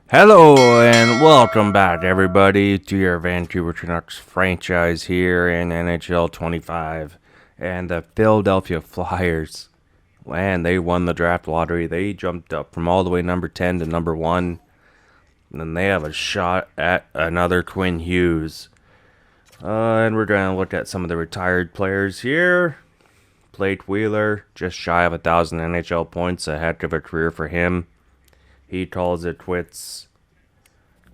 Hello and welcome back, everybody, to your Vancouver Canucks franchise here in NHL25. And the Philadelphia Flyers, man, they won the draft lottery. They jumped up from all the way number 10 to number 1. And then they have a shot at another Quinn Hughes. And we're going to look at some of the retired players here. Blake Wheeler, just shy of 1,000 NHL points, a heck of a career for him. He calls it quits.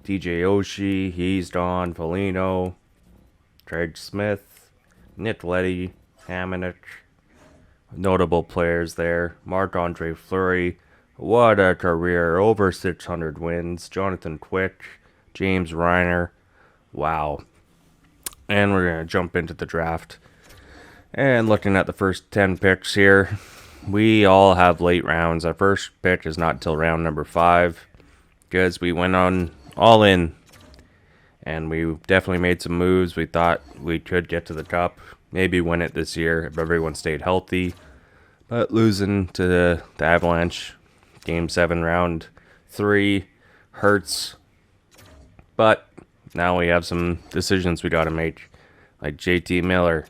DJ Oshie, he's gone. Foligno, Craig Smith, Nick Leddy, Hamonic. Notable players there. Marc-Andre Fleury, what a career. Over 600 wins. Jonathan Quick, James Reiner. Wow. And we're going to jump into the draft. And looking at the first 10 picks here, we all have late rounds. Our first pick is not until round number 5, because we went on all in, and we definitely made some moves. We thought we could get to the cup, maybe win it this year if everyone stayed healthy. But losing to the Avalanche, Game 7, Round 3, hurts. But now we have some decisions we got to make, like JT Miller.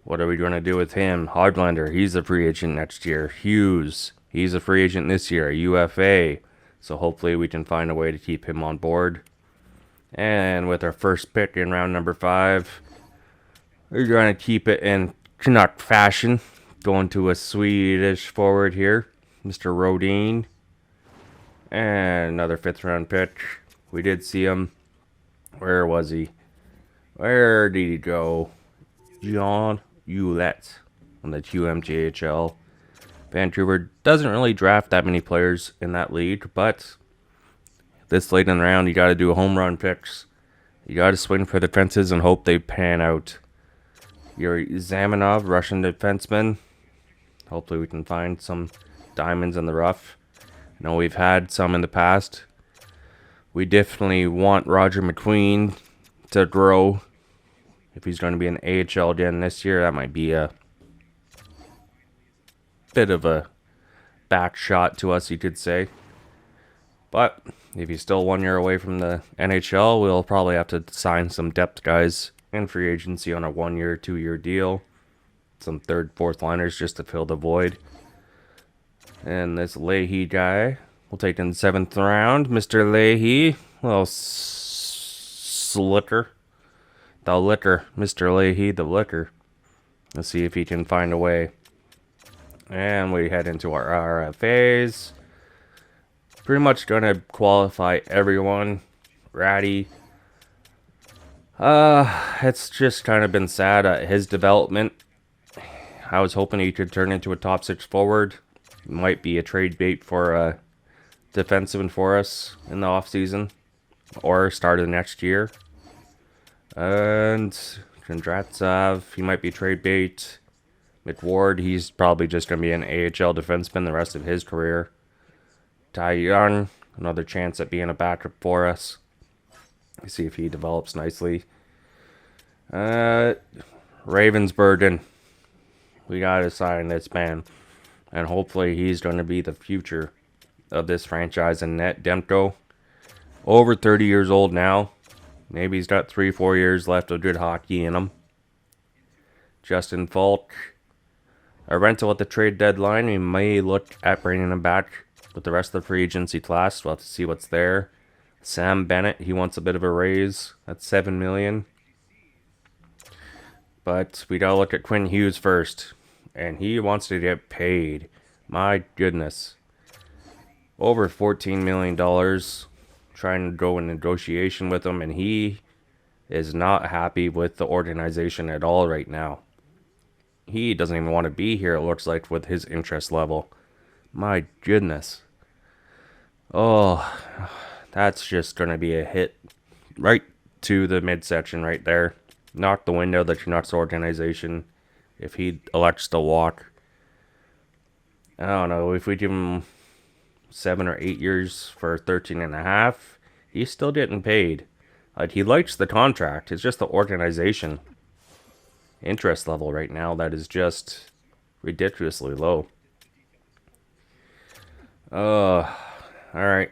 What are we going to do with him? Hoglander, he's a free agent next year. Hughes, he's a free agent this year, UFA. So hopefully we can find a way to keep him on board. And with our first pick in round number 5, we're going to keep it in Canuck fashion. Going to a Swedish forward here, Mr. Rodin. And another 5th round pick. We did see him. Where was he? Where did he go? John Ulett on the QMJHL. Vancouver doesn't really draft that many players in that league, but this late in the round, you got to do home run picks. You got to swing for the fences and hope they pan out. Your Zamanov, Russian defenseman. Hopefully we can find some diamonds in the rough. I know we've had some in the past. We definitely want Roger McQueen to grow. If he's going to be an AHL again this year, that might be a bit of a back shot to us, you could say. But if he's still 1 year away from the NHL, we'll probably have to sign some depth guys in free agency on a 1 year, 2 year deal. Some third, fourth liners just to fill the void. And this Leahy guy, we'll take in the 7th round. Mr. Leahy, little slicker. The liquor, Mr. Leahy, the liquor. Let's see if he can find a way. And we head into our RFAs. Pretty much gonna qualify everyone. Ratty. It's just kind of been sad at his development. I was hoping he could turn into a top 6 forward. Might be a trade bait for a defenseman for us in the offseason. Or start of next year. And Kondratsev, he might be trade bait. McWard, he's probably just going to be an AHL defenseman the rest of his career. Ty Young, another chance at being a backup for us. Let's see if he develops nicely. Ravensburgen, we got to sign this man. And hopefully he's going to be the future of this franchise. And Net Demko, over 30 years old now. Maybe he's got 3-4 years left of good hockey in him. Justin Falk, a rental at the trade deadline. We may look at bringing him back with the rest of the free agency class. We'll have to see what's there. Sam Bennett, he wants a bit of a raise. That's $7 million. But we gotta look at Quinn Hughes first. And he wants to get paid. My goodness. Over $14 million. Trying to go in negotiation with him, and he is not happy with the organization at all right now. He doesn't even want to be here, it looks like, with his interest level. My goodness. Oh, that's just going to be a hit right to the midsection right there. Knock the wind out of the Canucks organization if he elects to walk. I don't know, if we give him 7 or 8 years for 13.5, he's still getting paid. Like, he likes the contract. It's just the organization interest level right now that is just ridiculously low. Alright.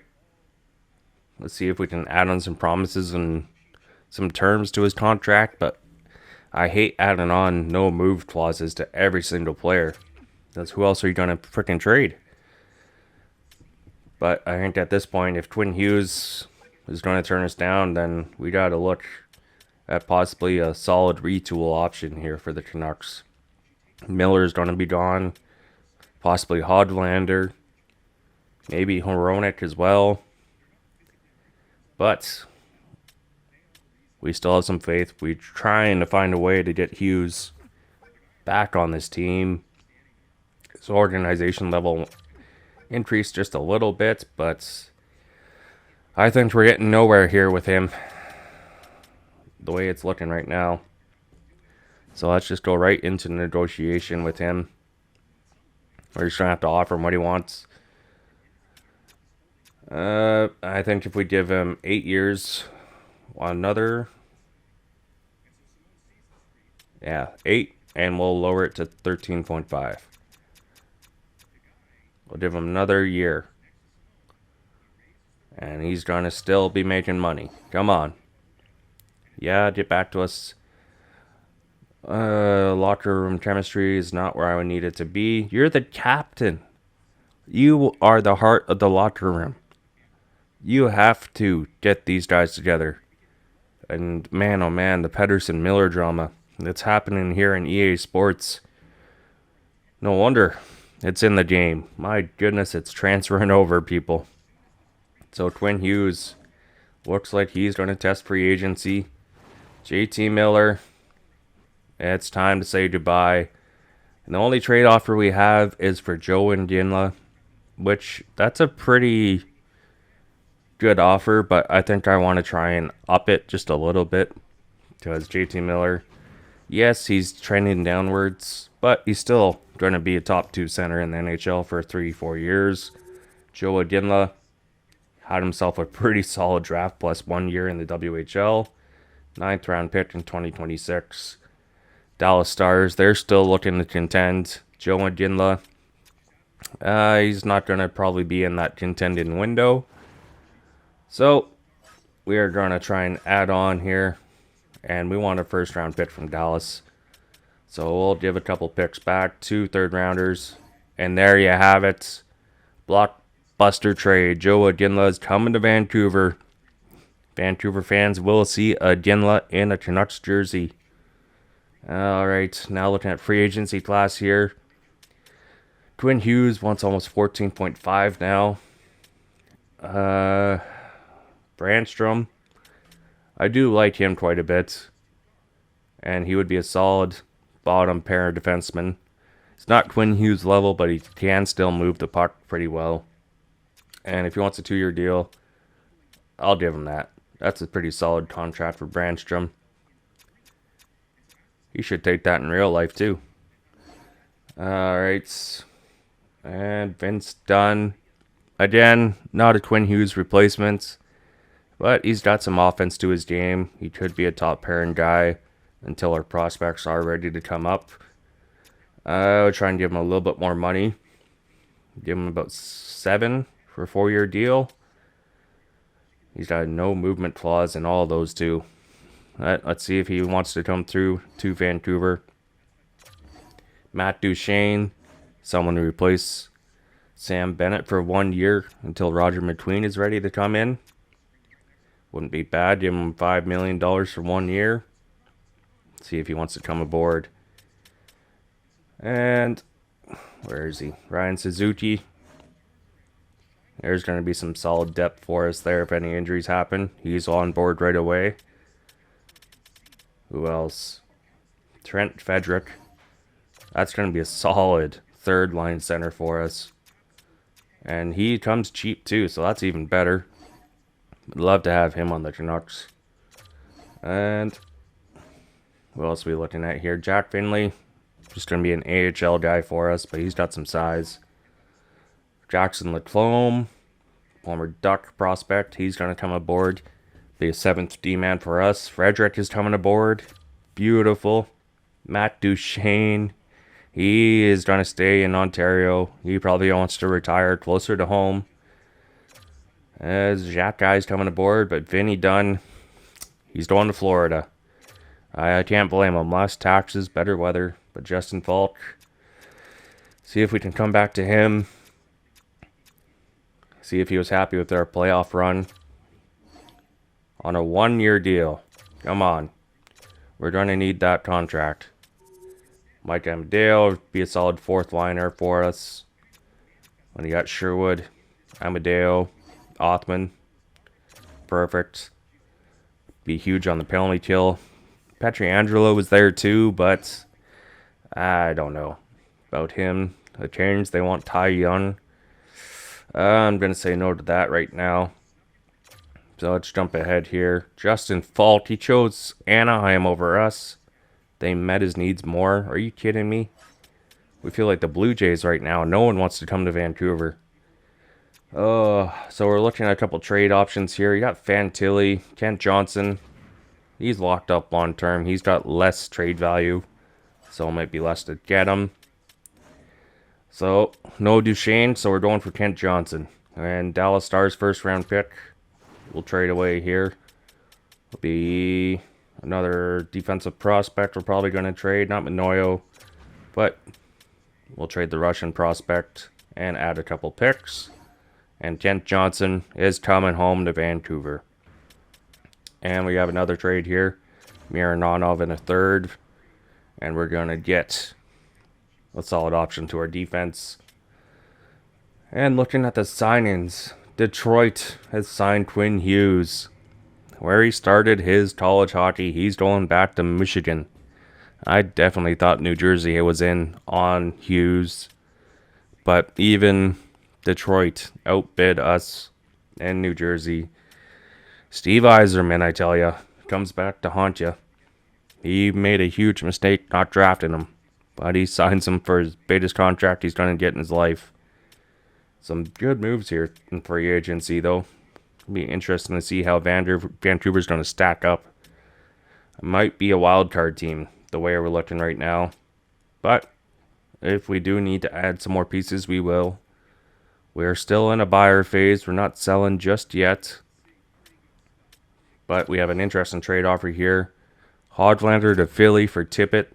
Let's see if we can add on some promises and some terms to his contract, but I hate adding on no move clauses to every single player. That's who else are you going to freaking trade? But I think at this point, if Quinn Hughes is going to turn us down, then we got to look at possibly a solid retool option here for the Canucks. Miller is going to be gone. Possibly Hodlander. Maybe Hronek as well. But we still have some faith. We're trying to find a way to get Hughes back on this team. His organization level increased just a little bit, but I think we're getting nowhere here with him, the way it's looking right now. So let's just go right into negotiation with him. We're just going to have to offer him what he wants. I think if we give him 8 years, another... Yeah, 8, and we'll lower it to 13.5. We'll give him another year. And he's going to still be making money. Come on. Yeah, get back to us. Locker room chemistry is not where I would need it to be. You're the captain. You are the heart of the locker room. You have to get these guys together. And man, oh man, the Pedersen Miller drama that's happening here in EA Sports. No wonder it's in the game. My goodness, it's transferring over, people. So Quinn Hughes looks like he's going to test free agency. JT Miller, it's time to say goodbye. And the only trade offer we have is for Joe Ginla, which that's a pretty good offer, but I think I want to try and up it just a little bit. Because JT Miller, yes, he's trending downwards, but he's still going to be a top 2 center in the NHL for 3-4 years. Joe Ginla had himself a pretty solid draft plus 1 year in the WHL. 9th round pick in 2026. Dallas Stars, they're still looking to contend. Joe Ginla, he's not going to probably be in that contending window. So, we are going to try and add on here. And we want a first round pick from Dallas. So, we'll give a couple picks back. 2 third rounders. And there you have it. Blockbuster trade. Joe Ginla is coming to Vancouver. Vancouver fans will see a Ginla in a Canucks jersey. Alright, now looking at free agency class here. Quinn Hughes wants almost 14.5 now. Brandstrom, I do like him quite a bit. And he would be a solid bottom pair defenseman. It's not Quinn Hughes level, but he can still move the puck pretty well. And if he wants a 2-year deal, I'll give him that. That's a pretty solid contract for Brandstrom. He should take that in real life too. Alright. And Vince Dunn. Again, not a Quinn Hughes replacement. But he's got some offense to his game. He could be a top pairing guy until our prospects are ready to come up. I would try and give him a little bit more money. Give him about 7 for a 4-year deal. He's got a no movement clause in all those two. Let's see if he wants to come through to Vancouver. Matt Duchene, someone to replace Sam Bennett for 1 year until Roger McQueen is ready to come in. Wouldn't be bad. Give him $5 million for 1 year. See if he wants to come aboard. And where is he? Ryan Suzuki. There's going to be some solid depth for us there if any injuries happen. He's on board right away. Who else? Trent Frederick. That's going to be a solid third line center for us. And he comes cheap too, so that's even better. Would love to have him on the Canucks. And what else are we looking at here? Jack Finley. Just going to be an AHL guy for us, but he's got some size. Jackson Lacombe, former Duck prospect. He's going to come aboard. Be a 7th D-man for us. Frederick is coming aboard. Beautiful. Matt Duchene. He is going to stay in Ontario. He probably wants to retire closer to home. As Jack guy's coming aboard, but Vinny Dunn, he's going to Florida. I can't blame him. Less taxes, better weather. But Justin Falk, see if we can come back to him. See if he was happy with our playoff run. On a 1-year deal. Come on. We're going to need that contract. Mike Amadeo be a solid fourth liner for us. When you got Sherwood, Amadeo, Othman. Perfect. Be huge on the penalty kill. Pietrangelo was there too, but I don't know about him. The change, they want Ty Young. I'm going to say no to that right now. So let's jump ahead here. Justin Falk, he chose Anaheim over us. They met his needs more. Are you kidding me? We feel like the Blue Jays right now. No one wants to come to Vancouver. So we're looking at a couple trade options here. You got Fantilli, Kent Johnson. He's locked up long term. He's got less trade value, so it might be less to get him. So no Duchesne, so we're going for Kent Johnson. And Dallas Stars first round pick. We'll trade away here. Will be another defensive prospect we're probably going to trade. Not Minoyo, but we'll trade the Russian prospect and add a couple picks. And Kent Johnson is coming home to Vancouver. And we have another trade here. Mironov in a third. And we're going to get a solid option to our defense. And looking at the signings, Detroit has signed Quinn Hughes. Where he started his college hockey, he's going back to Michigan. I definitely thought New Jersey was in on Hughes. But even Detroit outbid us and New Jersey. Steve Yzerman, I tell ya, comes back to haunt ya. He made a huge mistake not drafting him. But he signs him for his biggest contract he's going to get in his life. Some good moves here in free agency, though. It'll be interesting to see how Vancouver's going to stack up. It might be a wild card team, the way we're looking right now. But if we do need to add some more pieces, we will. We're still in a buyer phase. We're not selling just yet. But we have an interesting trade offer here. Hoglander to Philly for Tippett.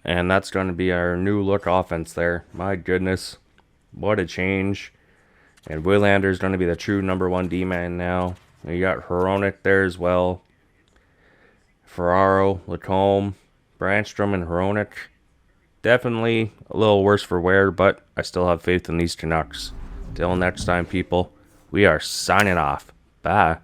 And that's going to be our new look offense there. My goodness. What a change. And Willander's going to be the true number one D-man now. And you got Hronek there as well. Ferraro, Lacombe, Brandstrom, and Hronek. Definitely a little worse for wear, but I still have faith in these Canucks. Till next time, people, we are signing off. Bye.